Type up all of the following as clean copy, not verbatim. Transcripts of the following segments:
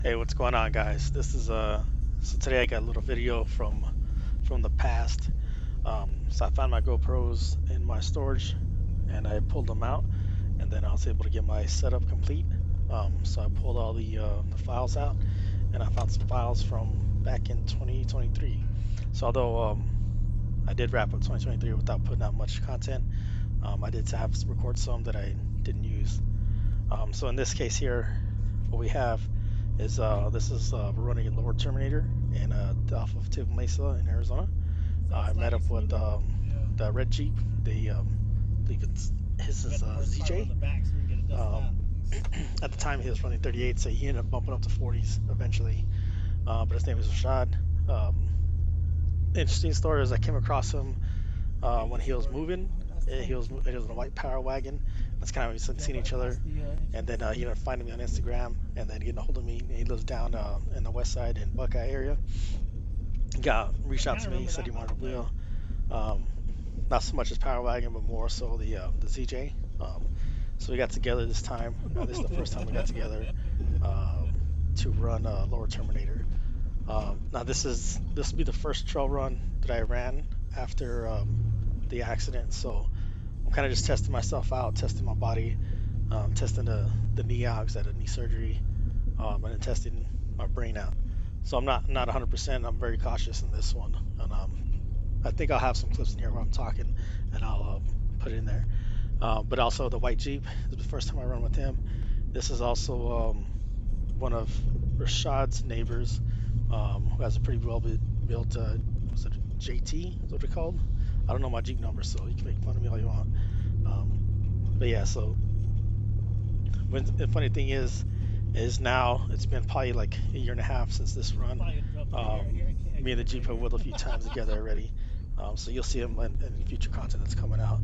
Hey, what's going on, guys? This is so today I got a little video from the past. So I found my GoPros in my storage, and I pulled them out, and then I was able to get my setup complete. So I pulled all the files out, and I found some files from back in 2023. So although I did wrap up 2023 without putting out much content, I did have record some that I didn't use. So in this case here, what we have is this is we're running a Lower Terminator in off of Table Mesa in Arizona. I met up with the red Jeep. I believe his is ZJ. Um, at the time he was running 38, so he ended up bumping up to 40s eventually. But his name is Rashad. Interesting story is I came across him when he was moving. It was in a white Power Wagon. That's kind of how we seen each other. And then he ended up finding me on Instagram and then getting a hold of me. He lives down in the west side in Buckeye area. Reached out to me, said he wanted a wheel. Um, Not so much as Power Wagon, but more so the ZJ. So we got together this time. This is the first time we got together to run Lower Terminator. Now this will be the first trail run that I ran after the accident. So I'm kind of just testing myself out, testing my body, testing the knee out, I had a knee surgery, and then testing my brain out. So I'm not 100%. I'm very cautious in this one, and I think I'll have some clips in here where I'm talking, and I'll put it in there. But also the white Jeep. This is the first time I run with him. This is also one of Rashad's neighbors, who has a pretty well built. Was it a JT? Is what they're called? I don't know my Jeep number, so you can make fun of me all you want. But yeah, so the funny thing is now it's been probably like a year and a half since this run. Me and the Jeep have whittled a few times together already. So you'll see him in future content that's coming out,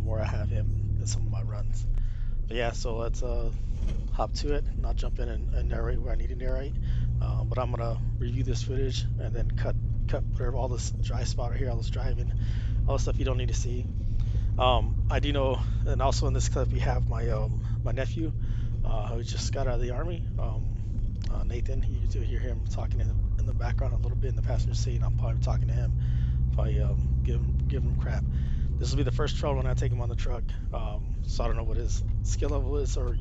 where I have him in some of my runs. But yeah, so let's hop to it, and I'll jump in and narrate where I need to narrate. But I'm gonna review this footage and then cut whatever all this dry spot right here, all this driving, all the stuff you don't need to see. I do know, and also in this clip we have my nephew, who just got out of the army. Nathan, you do hear him talking in the background a little bit in the passenger seat. And I'm probably talking to him, probably give him crap. This will be the first trail run I take him on the truck, so I don't know what his skill level is or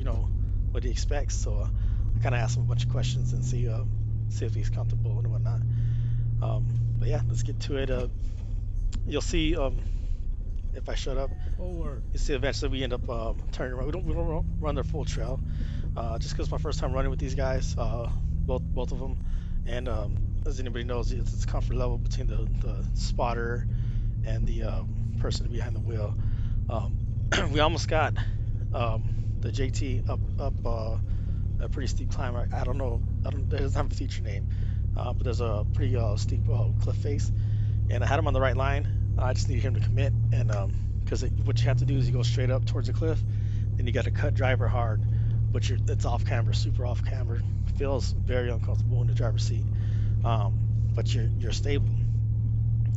what he expects. So I kind of ask him a bunch of questions and see if he's comfortable and whatnot. But yeah, let's get to it. You'll see if I shut up. Forward. You see, eventually we end up turning around. We don't run their full trail, just because it's my first time running with these guys, both of them. And as anybody knows, it's comfort level between the spotter and the person behind the wheel. We almost got the JT up a pretty steep climb. I don't know. It doesn't have a feature name, but there's a pretty steep cliff face, and I had him on the right line. I just need him to commit, and because what you have to do is you go straight up towards the cliff, then you got to cut driver hard, but it's off camber, super off camber. Feels very uncomfortable in the driver's seat, but you're stable.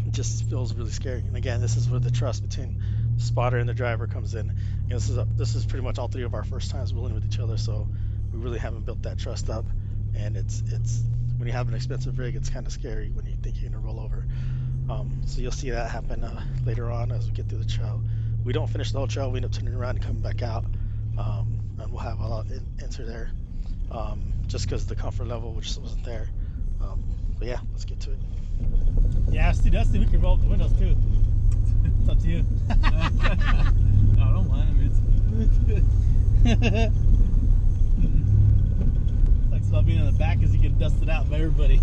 It just feels really scary. And again, this is where the trust between the spotter and the driver comes in. This is pretty much all three of our first times wheeling with each other, so we really haven't built that trust up. And it's when you have an expensive rig, it's kind of scary when you think you're gonna roll over. So you'll see that happen later on as we get through the trail. We don't finish the whole trail. We end up turning around and coming back out, and we'll have a lot of answer there, just because the comfort level which wasn't there. But yeah, let's get to it. Yeah, Dusty, we can roll up the windows too. It's up to you. I don't mind. I mean, it's like about being in the back as you get dusted out by everybody.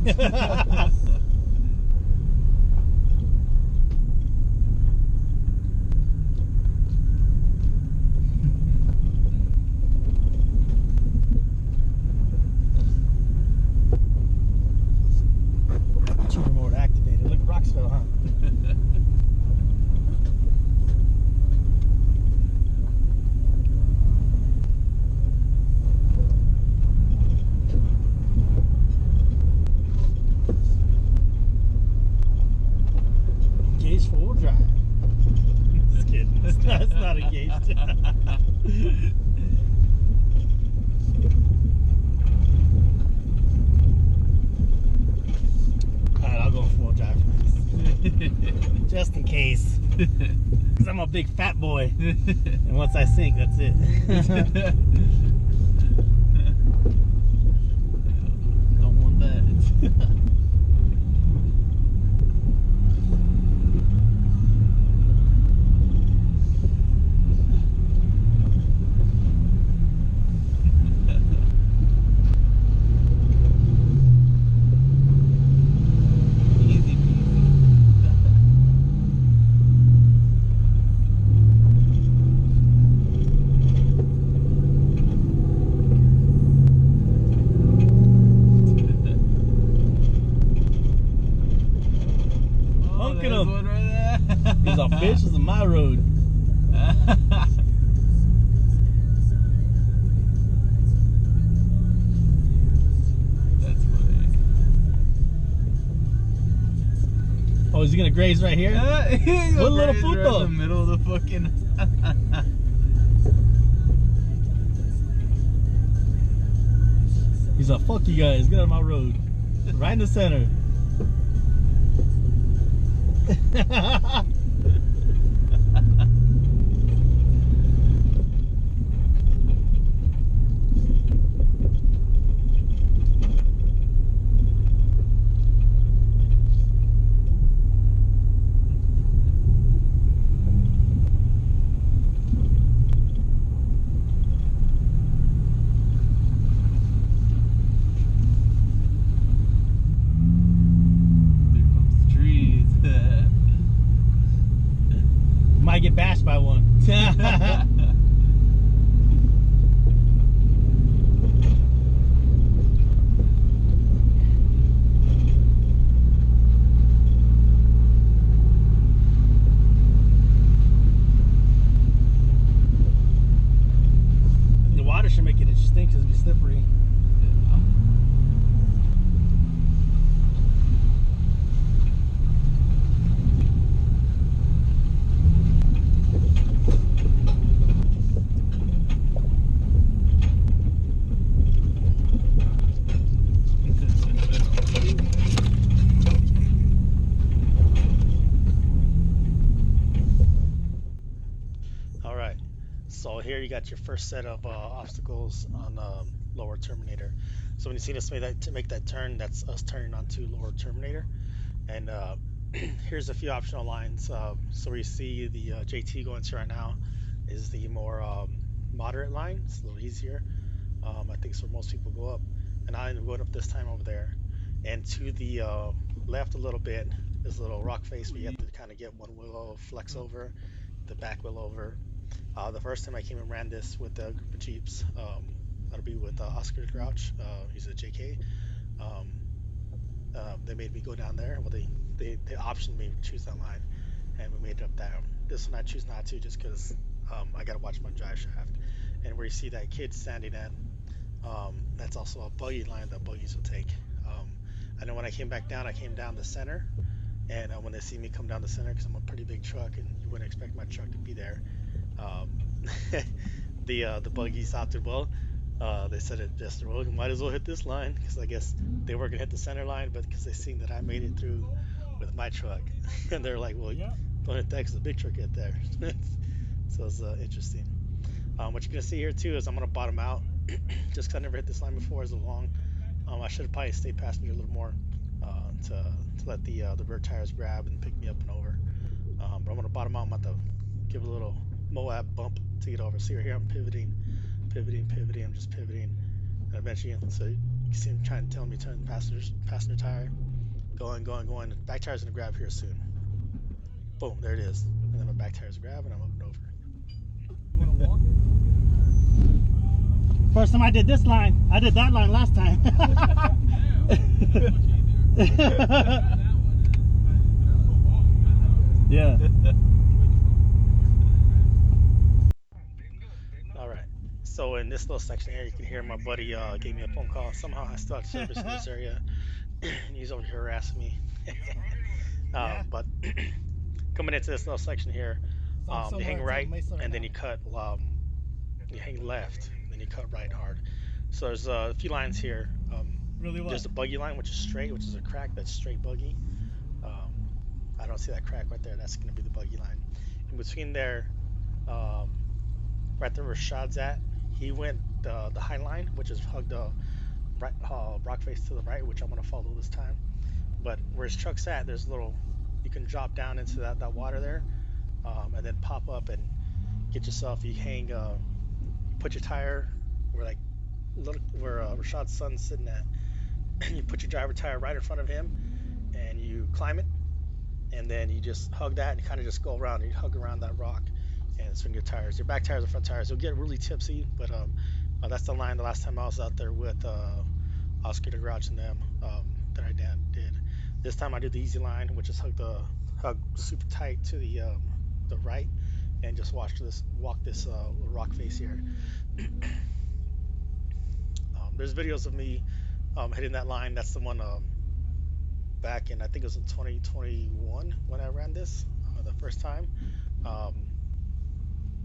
Shooter mode activated. Look, rocks fell, huh? Engaged four-wheel drive. Just kidding. It's not engaged. Just in case. Because I'm a big fat boy. And once I sink, that's it. Don't want that. He's a fish, this is my road. That's funny. Oh, is he gonna graze right here? What little puto? In the middle of the fucking. He's like, fuck you guys, get out of my road. Right in the center. Might get bashed by one. The water should make it interesting because it'll be slippery. So here you got your first set of obstacles on Lower Terminator. So when you see us make that turn, that's us turning onto Lower Terminator. And here's a few optional lines. So where you see the JT going to right now is the more moderate line. It's a little easier. I think so most people go up. And I ended up going up this time over there. And to the left a little bit, there's a little rock face where you have to kind of get one wheel flex over, the back wheel over. The first time I came and ran this with a group of Jeeps, that'll be with Oscar Grouch. He's a JK. They made me go down there. Well, they optioned me to choose that line, and we made it up there. This one I choose not to just because I got to watch my drive shaft. And where you see that kid standing at, that's also a buggy line that buggies will take. I know when I came back down, I came down the center, and when they see me come down the center, because I'm a pretty big truck, and you wouldn't expect my truck to be there. The buggies opted well. They said it just, well, you might as well hit this line, because I guess they were gonna hit the center line, but because they seen that I made it through with my truck, and they're like, well, yeah, don't hit that because the big truck hit there. So it's interesting. What you're gonna see here too is I'm gonna bottom out, just because I never hit this line before as a long. I should have probably stayed passenger a little more to let the rear tires grab and pick me up and over. But I'm gonna bottom out. I'm about to give a little Moab bump to get over. See right here, I'm pivoting. I'm just pivoting. And eventually, so you see him trying to tell me to turn the passenger tire. Going. Back tire's gonna grab here soon. Boom, there it is. And then my back tire's grab and I'm up and over. You wanna walk? First time I did this line, I did that line last time. Yeah. All right. So in this little section here, you can hear my buddy gave me a phone call. Somehow I still have service in this area. He's over here harassing me. But coming into this little section here, you hang right, and then you cut. You hang left, and then you cut right hard. So there's a few lines here. There's a buggy line, which is straight, which is a crack. That's straight buggy. I don't see that crack right there. That's going to be the buggy line. In between there, right there where Rashad's at, he went the high line, which is hugged right, rock face to the right, which I'm going to follow this time. But where his truck's at, there's a little, you can drop down into that water there, and then pop up and get yourself, you hang, you put your tire where like, where Rashad's son's sitting at, and you put your driver tire right in front of him, and you climb it, and then you just hug that and kind of just go around, and you hug around that rock and swing your tires, your back tires and front tires. You'll get really tipsy, but that's the line the last time I was out there with Oscar the Grouch and them, that I did. This time I did the easy line, which is hug super tight to the right, and just walk this rock face here. There's videos of me hitting that line. That's the one back in, I think it was in 2021 when I ran this the first time.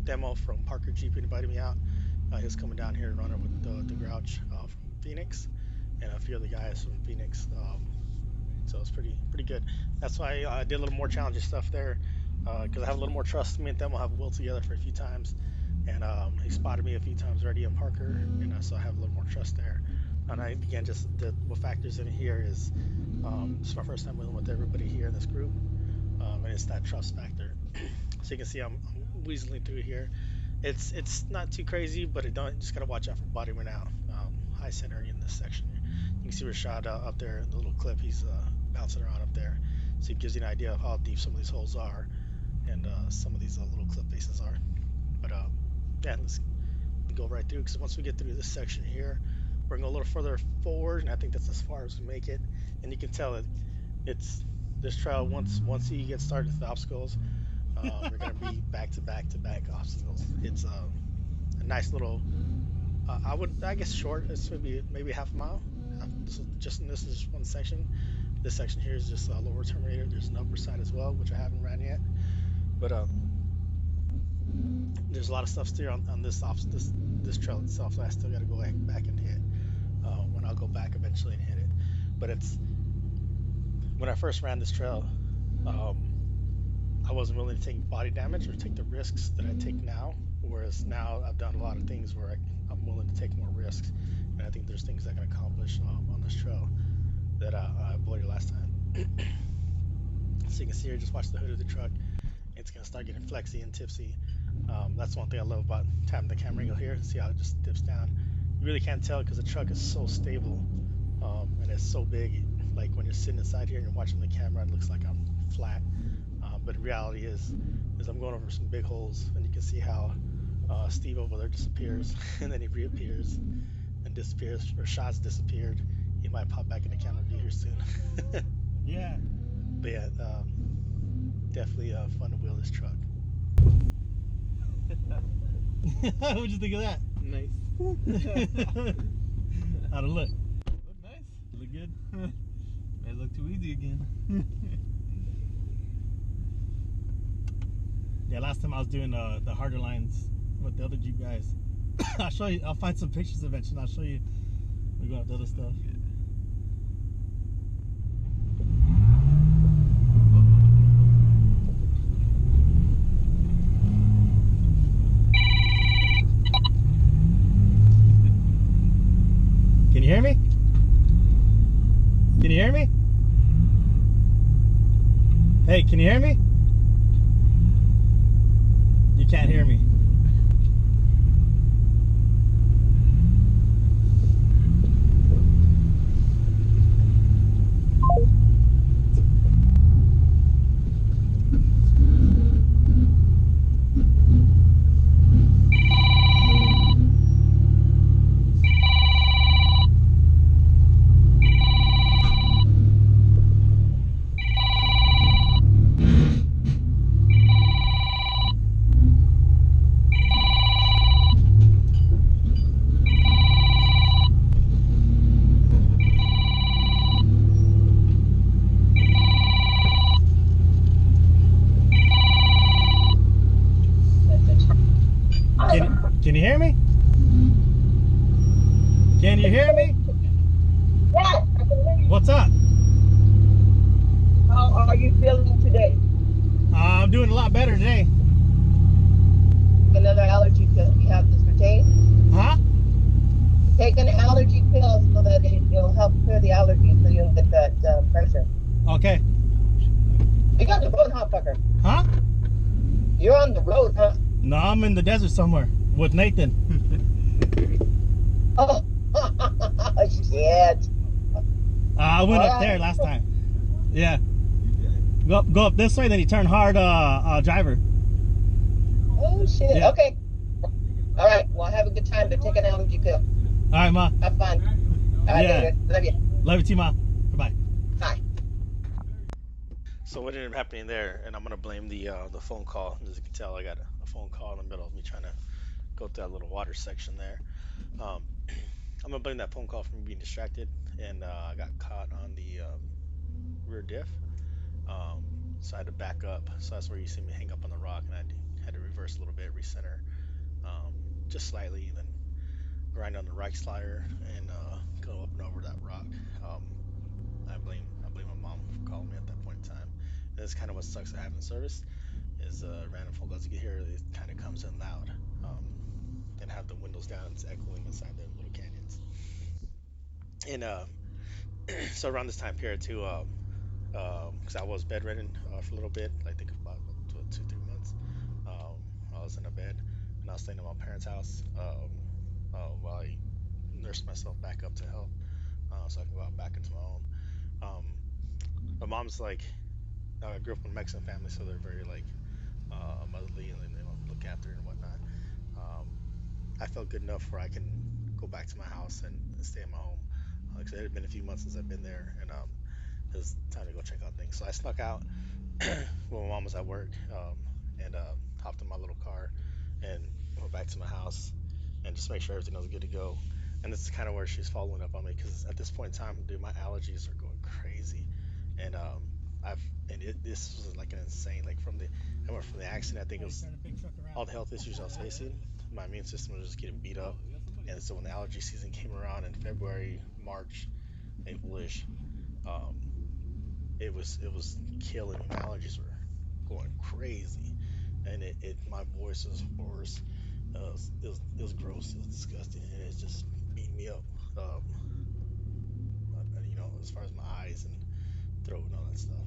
Demo from Parker Jeep invited me out. He was coming down here and running with the Grouch from Phoenix and a few other guys from Phoenix. So it's pretty good. That's why I did a little more challenging stuff there, because I have a little more trust. Me and them will have wheeled together for a few times, and he spotted me a few times already in Parker, and so I have a little more trust there. And again, just what factors in here is it's my first time wheeling with everybody here in this group, and it's that trust factor. So you can see I'm weaseling through here. It's not too crazy, but just gotta watch out for body wear now. High center in this section. You can see Rashad up there in the little clip. He's bouncing around up there, so it gives you an idea of how deep some of these holes are, and some of these little clip faces are. But yeah, let's go right through, because once we get through this section here, we're gonna go a little further forward, and I think that's as far as we make it. And you can tell that it's this trail, once you get started with the obstacles, we're gonna be back to back obstacles. It's a nice little, I guess short. It's maybe half a mile. This is just one section. This section here is just Lower Terminator. There's an upper side as well, which I haven't ran yet. But there's a lot of stuff still on this trail itself that I still got to go back and hit. When I'll go back eventually and hit it. But when I first ran this trail, I wasn't willing to take body damage or take the risks that I take now. Whereas now I've done a lot of things where I'm willing to take more risks, and I think there's things I can accomplish on this trail that I avoided last time. So you can see here, just watch the hood of the truck. It's gonna start getting flexy and tipsy. That's one thing I love about tapping the camera angle here. See how it just dips down. You really can't tell because the truck is so stable, and it's so big. Like when you're sitting inside here and you're watching the camera, it looks like I'm flat. But the reality is I'm going over some big holes, and you can see how Steve over there disappears, and then he reappears and disappears. Rashad's disappeared. He might pop back in the camera view here soon. Yeah. But yeah, definitely fun to wheel this truck. What'd you think of that? Nice. How'd it look? Look nice. Look good. It look too easy again. Yeah, last time I was doing the harder lines with the other Jeep guys. I'll show you. I'll find some pictures eventually. I'll show you. We go up the other stuff. Can you hear me? Can you hear me? Hey, can you hear me? You can't hear me. Can you hear me? Can you hear me? Yes, I can hear you. What's up? How are you feeling today? lot better today. Another allergy pill. You have this retained? Huh? Take an allergy pill so that it'll help clear the allergy so you don't get that pressure. Okay. You're on the road, huh, fucker? Huh? You're on the road, huh? No, I'm in the desert somewhere with Nathan. Oh, shit. I went up there last time. Yeah. Go up this way, then you turn hard driver. Oh, shit. Yeah. Okay. All right. Well, have a good time. But take an allergy pill. All right, Ma. Have fun. All right, Yeah. David. Love you. Love you too, Ma. Bye-bye. Bye. So what ended up happening there, and I'm gonna blame the phone call. As you can tell, I got a phone call in the middle of me trying to go through that little water section there. Um, I'm gonna blame that phone call for me being distracted, and I got caught on the rear diff. Um, so I had to back up. So that's where you see me hang up on the rock, and had to reverse a little bit, recenter, um, just slightly, and then grind on the right slider and go up and over that rock. Um, I blame my mom for calling me at that point in time. And that's kind of what sucks at having service is random phone calls you get here. It kind of comes in loud, um, and have the windows down. It's echoing inside the little canyons. And so around this time period too, because I was bedridden for a little bit, I think about 2, 3 months. Um, I was in a bed and I was staying at my parents' house while I nursed myself back up to health, so I can go out back into my own. Um, my mom's like, I grew up in a Mexican family, so they're very like motherly and they want to look after her and whatnot. Um, I felt good enough where I can go back to my house and stay in my home. Like I said, it had been a few months since I've been there, and it was time to go check out things. So I snuck out when my mom was at work, and hopped in my little car and went back to my house and just make sure everything was good to go. And this is kind of where she's following up on me because at this point in time, dude, my allergies are going crazy, and I've this was like an insane like I went from the accident. I think it was all the health issues I was facing. My immune system was just getting beat up, and so when the allergy season came around in February, March, April-ish, um, it was killing me. My allergies were going crazy, and it my voice was hoarse. It was gross. It was disgusting, and it just beat me up. As far as my eyes and throat and all that stuff.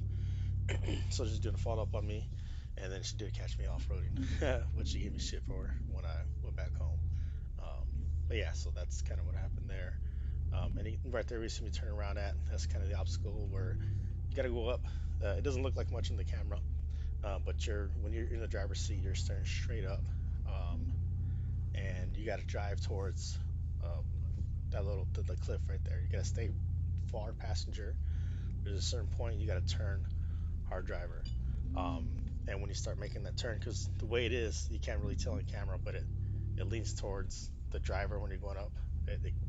So just doing a follow up on me, and then she did catch me off roading, which she gave me shit for when I went back home. Um, but yeah, so that's kind of what happened there. Right there, we see me turn around at. That's kind of the obstacle where you got to go up. It doesn't look like much in the camera, but when you're in the driver's seat, you're staring straight up, um, and you got to drive towards um, the cliff right there. You got to stay far passenger. There's a certain point you got to turn hard driver, um, and when you start making that turn, because the way it is, you can't really tell on camera, but it leans towards the driver when you're going up.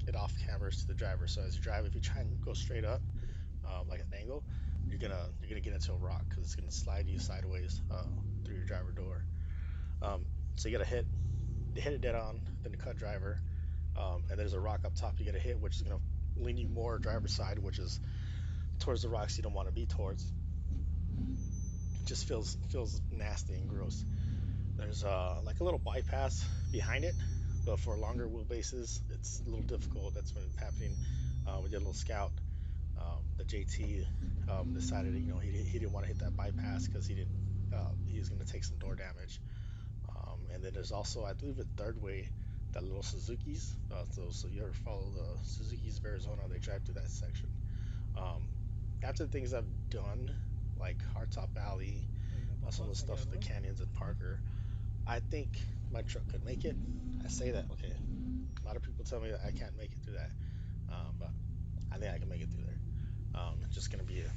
It off cameras to the driver. So as you drive, if you try and go straight up, like an angle, you're gonna get into a rock because it's gonna slide you sideways through your driver door. So you gotta hit it dead on, then the cut driver, and there's a rock up top you gotta hit, which is gonna lean you more driver's side, which is towards the rocks you don't want to be towards. It just feels nasty and gross. There's like a little bypass behind it, but for longer wheelbases, it's a little difficult. That's when it's happening. We did a little scout. The JT decided that, he didn't want to hit that bypass because he was going to take some door damage. And then there's also, I believe, a third way, that little Suzuki's. So you ever follow the Suzuki's of Arizona? They drive through that section. Um, After the things I've done, like Hardtop Valley, some of the stuff, the canyons at Parker, I think my truck could make it. I say that, okay. A lot of people tell me that I can't make it through that, but I think I can make it through there. It's just gonna be a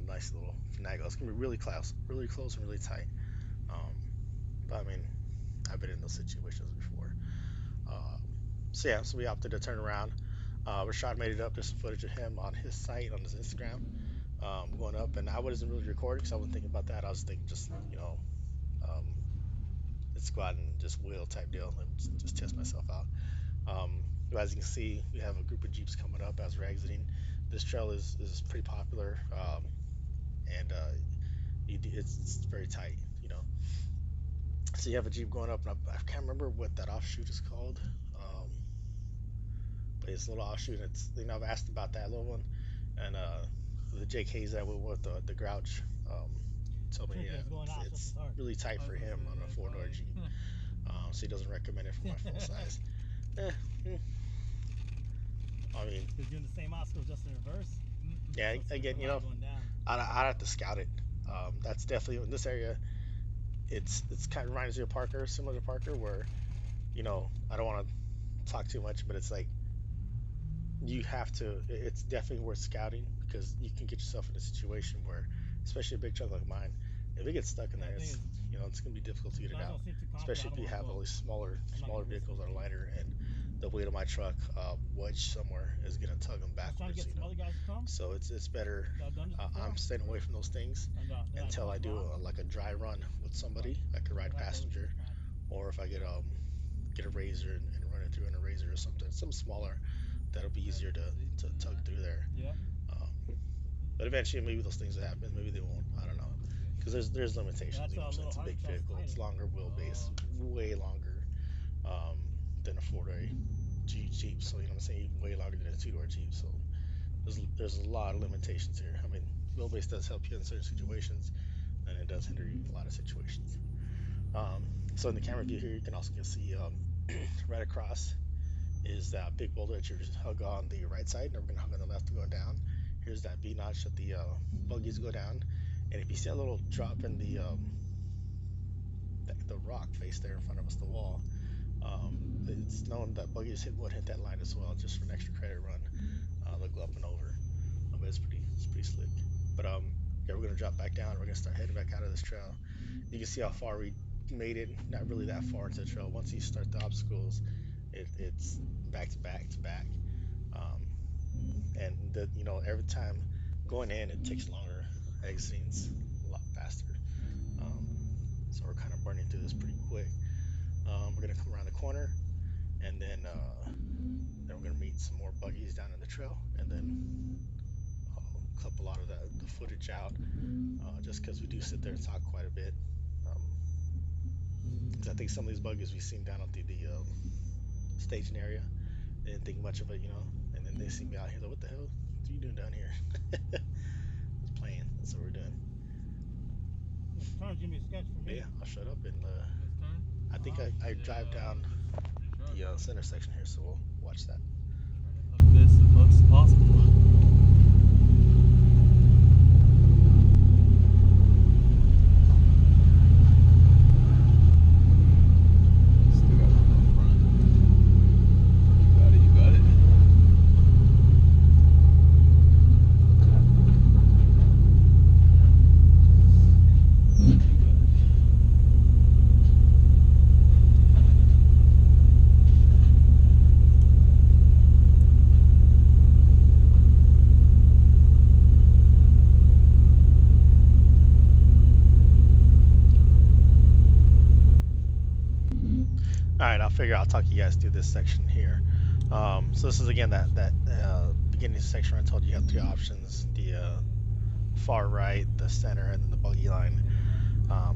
nice little finagle. It's gonna be really close and really tight. Um, but I mean, I've been in those situations before. Um, so yeah, so we opted to turn around. Rashad made it up. There's some footage of him on his site, on his Instagram, going up, and I wasn't really recording because I wasn't thinking about that. I was thinking just, um, let's go out and just wheel type deal and just test myself out. As you can see, we have a group of Jeeps coming up as we're exiting. This trail is pretty popular, and it's very tight. you know. So you have a Jeep going up, and I can't remember what that offshoot is called. But it's a little offshoot. It's, you know, I've asked about that little one, and the JKs that went with the Grouch told me it's really tight for him on a four-door Jeep, so he doesn't recommend it for my full size. Eh, hmm, I mean, He's doing the same obstacle just in reverse. yeah. So it's Again, the you line know, going down. I'd have to scout it. That's definitely in this area. It's kind of reminds me of Parker, similar to Parker, where, you know, I don't want to talk too much, but it's like you have to. It's definitely worth scouting because you can get yourself in a situation where, especially a big truck like mine, if it gets stuck in there, it's, you know, it's gonna be difficult to get it out. Especially if you have all these smaller vehicles that are lighter, and the weight of my truck wedged somewhere is gonna tug them backwards. You know, so it's better. I'm staying away from those things until I do like a dry run with somebody, like a ride passenger, or if I get a razor and run it through in a razor or something smaller that'll be easier to tug through there. Yeah. Um, but eventually, maybe those things will happen. Maybe they won't. I don't know. Because there's limitations. You know what I'm saying? It's a big vehicle. It's longer wheelbase, way longer um, than a four-door Jeep. So you know what I'm saying? Even way longer than a two-door Jeep. So there's a lot of limitations here. I mean, wheelbase does help you in certain situations, and it does hinder you in a lot of situations. Um, so in the camera view here, you can also see right across is that big boulder that you hug on the right side, and we're gonna hug on the left going down. Here's that V notch that the buggies go down, and if you see a little drop in the rock face there in front of us, the wall, it's known that buggies would hit that line as well, just for an extra credit run. They'll go up and over, but it's pretty slick. But yeah, we're gonna drop back down. We're gonna start heading back out of this trail. You can see how far we made it. Not really that far into the trail. Once you start the obstacles, it's back to back to back. Um, and you know, every time going in, it takes longer. Exiting's a lot faster. Um, so we're kind of burning through this pretty quick. We're gonna come around the corner, and then we're gonna meet some more buggies down in the trail, and then clip a lot of the footage out, just because we do sit there and talk quite a bit. Because I think some of these buggies we've seen down at the staging area, they didn't think much of it, you know. And then they see me out here, like, what the hell? What are you doing down here? Just playing. That's what we're doing. Turn, give me a sketch for But me. yeah, I'll shut up and I think I drive down the center section here, so we'll watch that. This as close as possible. All right, I'll figure I'll talk you guys through this section here. So this is again that beginning section where I told you have three options: the far right, the center, and then the buggy line.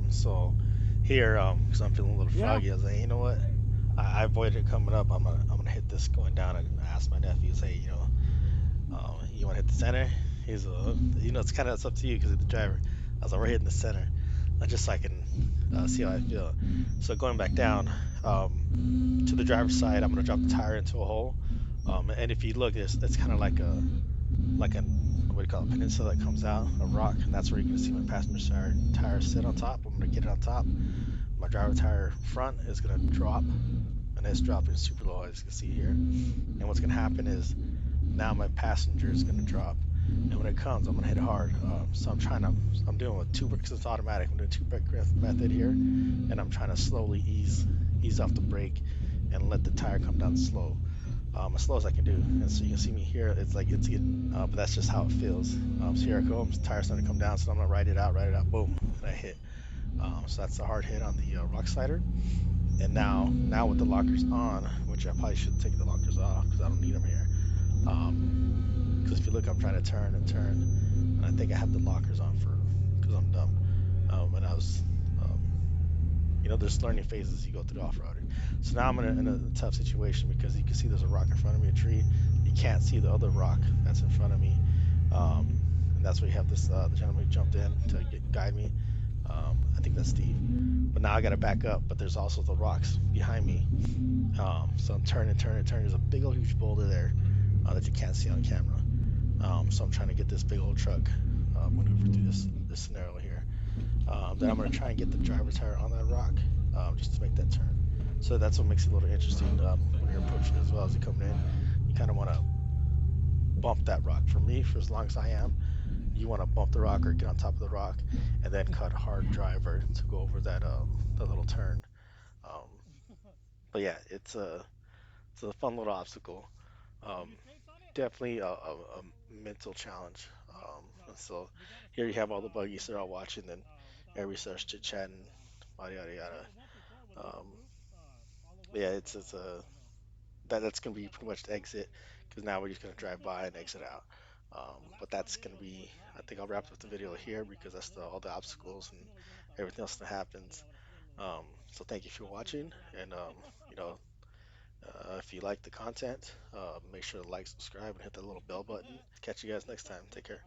So here, because I'm feeling a little froggy, I was like, you know what? I avoided it coming up. I'm gonna hit this going down, and I asked my nephews, hey, you know, you want to hit the center? He's you know, it's up to you because you're the driver. I was like, we're hitting the center, just so I can see how I feel. So going back down to the driver's side, I'm gonna drop the tire into a hole. And if you look, it's kind of like a what do you call it, peninsula that comes out, a rock, and that's where you're gonna see my passenger tire sit on top. I'm gonna get it on top. My driver tire front is gonna drop, and it's dropping super low, as you can see here. And what's gonna happen is now my passenger is gonna drop, and when it comes, I'm gonna hit it hard. So I'm doing with two brakes. It's automatic. I'm doing two brake method here, and I'm trying to slowly ease off the brake and let the tire come down slow, as slow as I can do. And so you can see me here. It's like it's getting, but that's just how it feels. So here it comes. Tire's starting to come down, so I'm gonna ride it out, boom, and I hit. So that's a hard hit on the rock slider. And now with the lockers on, which I probably should take the lockers off because I don't need them here. Because if you look, I'm trying to turn and I think I have the lockers on because I'm dumb. When I was there's learning phases as you go through off-roading. So now I'm in a tough situation because you can see there's a rock in front of me, a tree. You can't see the other rock that's in front of me. And that's where you have this the gentleman who jumped in to guide me. I think that's Steve. But now I got to back up. But there's also the rocks behind me. So I'm turning, turning, turning. There's a big old huge boulder there that you can't see on camera. So I'm trying to get this big old truck maneuver through this scenario here. Then I'm going to try and get the driver's tire on that rock just to make that turn. So that's what makes it a little interesting when you're approaching as well as you're coming in. You kind of want to bump that rock. For me, for as long as I am, you want to bump the rock or get on top of the rock and then cut hard driver to go over that little turn. Um, but yeah, it's a fun little obstacle. Um, Definitely a mental challenge. And so here you have all the buggies they're all watching, then everybody starts chit chatting, yada yada yada. Um, yeah, it's a that's gonna be pretty much the exit because now we're just gonna drive by and exit out. But that's gonna be I think I'll wrap up the video here because that's all the obstacles and everything else that happens. So thank you for watching, and you know if you like the content, make sure to like, subscribe, and hit that little bell button. Catch you guys next time. Take care.